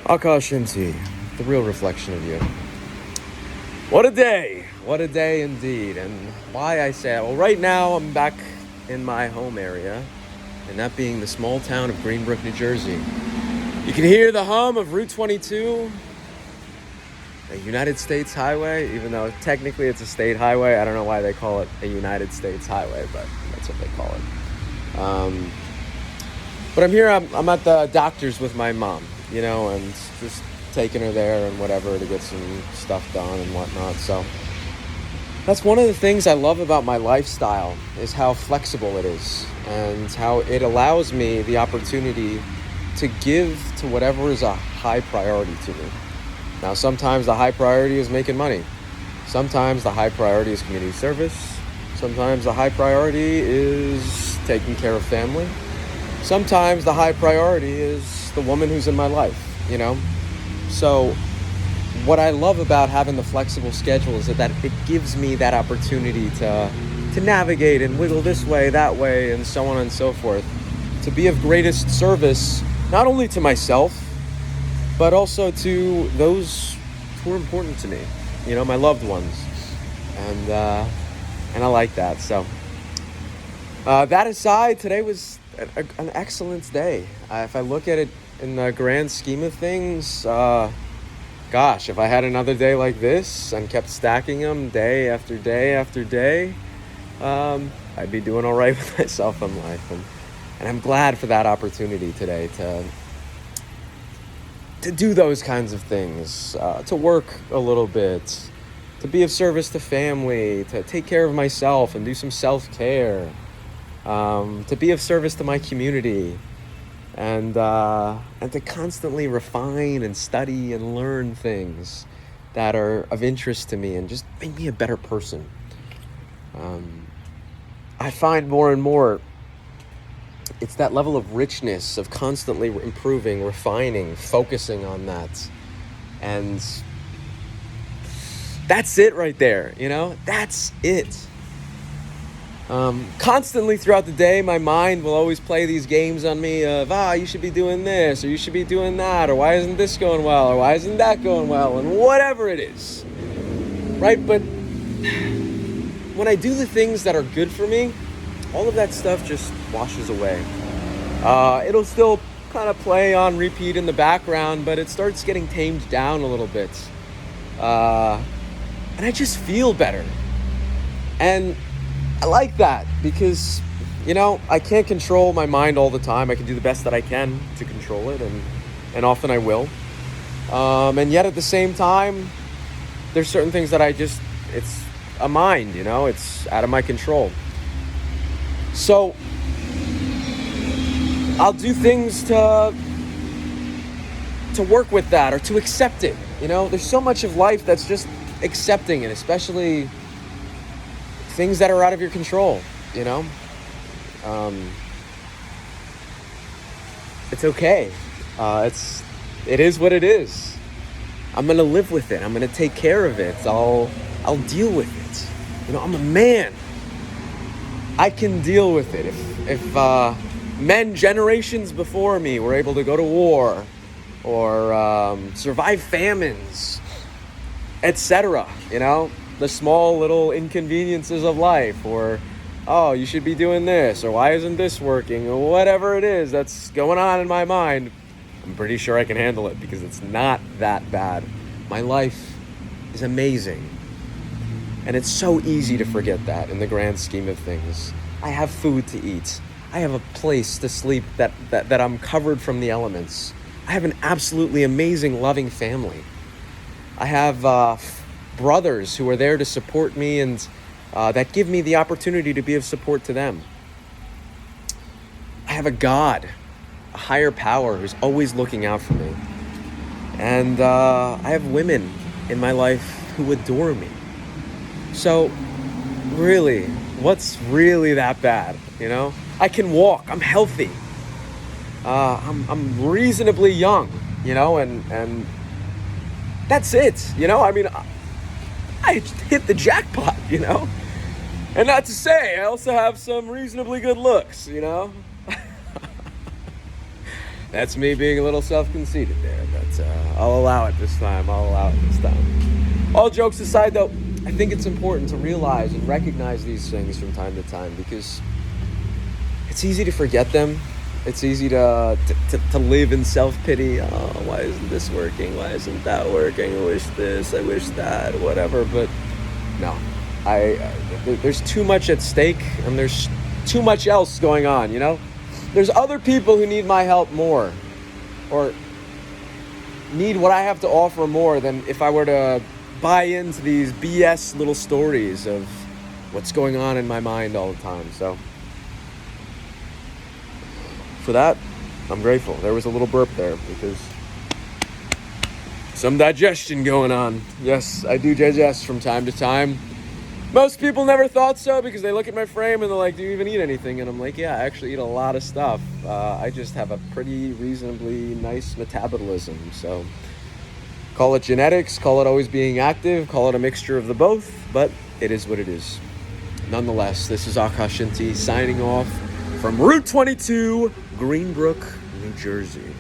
Akash Shinti, the real reflection of you. What a day! What a day indeed. And why I say it? Well, right now I'm back in my home area, and that being the small town of Greenbrook, New Jersey. You can hear the hum of Route 22, a United States highway, even though technically it's a state highway. I don't know why they call it a United States highway, but that's what they call it. But I'm here, I'm at the doctor's with my mom, and just taking her there and whatever to get some stuff done and whatnot. So that's one of the things I love about my lifestyle, is how flexible it is and how it allows me the opportunity to give to whatever is a high priority to me. Now, sometimes the high priority is making money. Sometimes the high priority is community service. Sometimes the high priority is taking care of family. Sometimes the high priority is the woman who's in my life, So what I love about having the flexible schedule is that it gives me that opportunity to navigate and wiggle this way, that way, and so on and so forth, to be of greatest service, not only to myself, but also to those who are important to me, my loved ones. And I like that. So that aside, today was an excellent day. If I look at it in the grand scheme of things, gosh, if I had another day like this and kept stacking them day after day after day, I'd be doing all right with myself in life. And I'm glad for that opportunity today to do those kinds of things, to work a little bit, to be of service to family, to take care of myself and do some self-care, to be of service to my community, and to constantly refine and study and learn things that are of interest to me and just make me a better person. I find more and more it's that level of richness of constantly improving, refining, focusing on that. And that's it right there, That's it. Constantly throughout the day, my mind will always play these games on me of, you should be doing this, or you should be doing that, or why isn't this going well, or why isn't that going well, and whatever it is, right? But when I do the things that are good for me, all of that stuff just washes away. It'll still kind of play on repeat in the background, but it starts getting tamed down a little bit. And I just feel better. And I like that because, I can't control my mind all the time. I can do the best that I can to control it, and often I will. And yet at the same time, there's certain things that it's a mind, it's out of my control. So I'll do things to work with that or to accept it. There's so much of life that's just accepting it, especially things that are out of your control, It's okay. It is what it is. I'm going to live with it. I'm going to take care of it. I'll deal with it. I'm a man. I can deal with it. If men generations before me were able to go to war or survive famines, etc., the small little inconveniences of life, or, you should be doing this, or why isn't this working, or whatever it is that's going on in my mind, I'm pretty sure I can handle it because it's not that bad. My life is amazing. And it's so easy to forget that in the grand scheme of things. I have food to eat. I have a place to sleep that I'm covered from the elements. I have an absolutely amazing, loving family. I have brothers who are there to support me and that give me the opportunity to be of support to them. I have a God, a higher power who's always looking out for me. And I have women in my life who adore me. So really, what's really that bad, I can walk, I'm healthy. I'm reasonably young, and that's it, I hit the jackpot, And not to say, I also have some reasonably good looks, That's me being a little self-conceited there, but I'll allow it this time. All jokes aside, though, I think it's important to realize and recognize these things from time to time because it's easy to forget them. It's easy to live in self-pity. Oh, why isn't this working? Why isn't that working? I wish this, I wish that, whatever. But no, there's too much at stake and there's too much else going on, you know? There's other people who need my help more or need what I have to offer more than if I were to buy into these BS little stories of what's going on in my mind all the time. So for that, I'm grateful. There was a little burp there because some digestion going on. Yes, I do digest from time to time. Most people never thought so because they look at my frame and they're like, do you even eat anything? And I'm like, yeah, I actually eat a lot of stuff. I just have a pretty reasonably nice metabolism. So call it genetics, call it always being active, call it a mixture of the both, but it is what it is. Nonetheless, this is Akash Shinty signing off from Route 22, Greenbrook, New Jersey.